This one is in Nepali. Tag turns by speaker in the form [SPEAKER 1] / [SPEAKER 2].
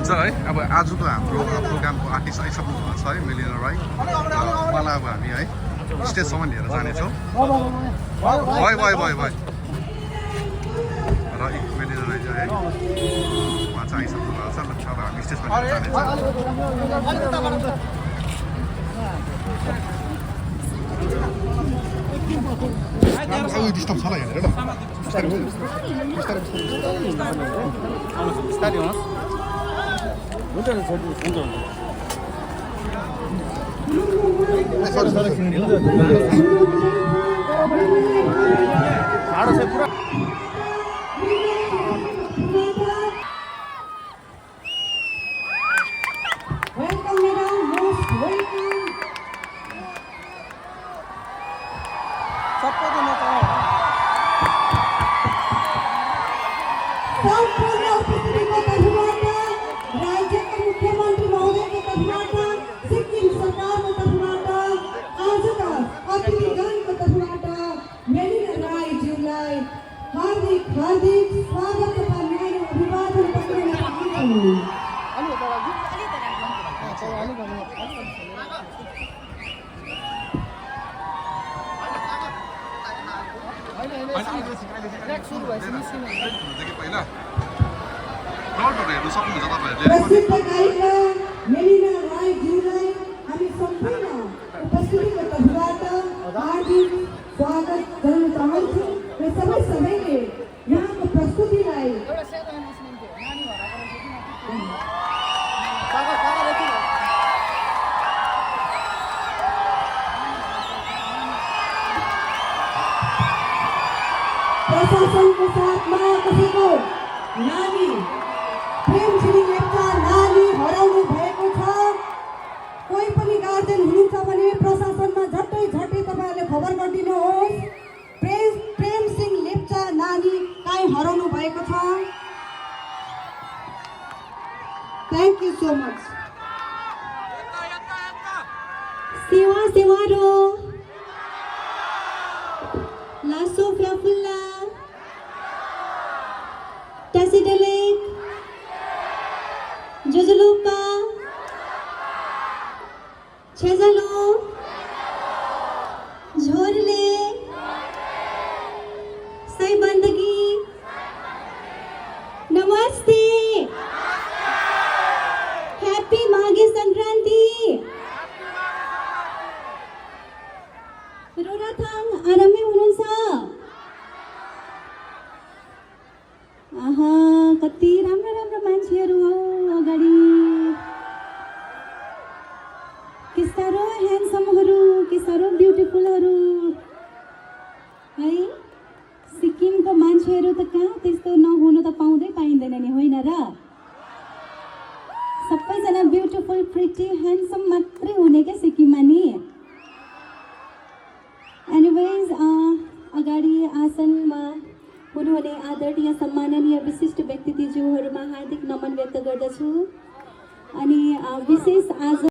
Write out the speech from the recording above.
[SPEAKER 1] हुन्छ है। अब आजको हाम्रो प्रोग्रामको आर्टिस्ट आइसक्नु भएको छ है, मेलिना राई। उहाँलाई अब हामी है स्टेजसम्म लिएर जानेछौँ। भयो र मेलिना राई चाहिँ है उहाँ चाहिँ आइसक्नु भएको छ। ल अब हामी स्टेजमा लिएर जानेछौँ। डिस्टर्ब छ ल यहाँनिर ल बिस्तारै
[SPEAKER 2] सम्पूर्ण उपस्थितिको तर्फबाट राज्यका मुख्यमन्त्री महोदयको तर्फबाट सिक्किम सरकारको तर्फबाट आजका अतिथिगणको तर्फबाट मेलिना राईज्यूलाई हार्दिक स्वागत तथा न्याय अभिवादन गर्न चाहन्छु। प्रसिद्ध गायिका मेलिना राईज्यूलाई हामी सम्पूर्ण उपस्थितिको तर्फबाट हार्दिक स्वागत गर्न चाहन्छु र सबैले यहाँको प्रस्तुतिलाई प्रशासनको साथमा कसैको नानी प्रेम छिरिङ लेप्चा नानी हराउनु भएको छ। कोही पनि गार्जेन हुनुहुन्छ भने प्रशासनमा झट्टै तपाईँहरूले खबर गरिदिनुहोस्। प्रेम सिंह लेप्चा नानी कहीँ हराउनु भएको छ। Thank you so much. सेवारो लासो फ्याफुल्ला Tasidelek, Jojolupa, Chezalo, Jhorle, Sai Bandagi, Namaste, Happy Maghi Sankranti, Rorathang Arame Hununsa. कति राम्रो मान्छेहरू हो अगाडि, के साह्रो ह्यान्डसमहरू, के साह्रो ब्युटिफुलहरू है। सिक्किमको मान्छेहरू त कहाँ त्यस्तो नहुनु त पाइँदैन नि, होइन र? सबैजना ब्युटिफुल प्रिटी ह्यान्डसम मात्रै हुने क्या सिक्किममा नि। एनिवेज अगाडि आसनमा हुनुहुने आदरणीय सम्माननीय विशिष्ट व्यक्तित्वज्यूहरूमा हार्दिक नमन व्यक्त गर्दछु। अनि विशेष आज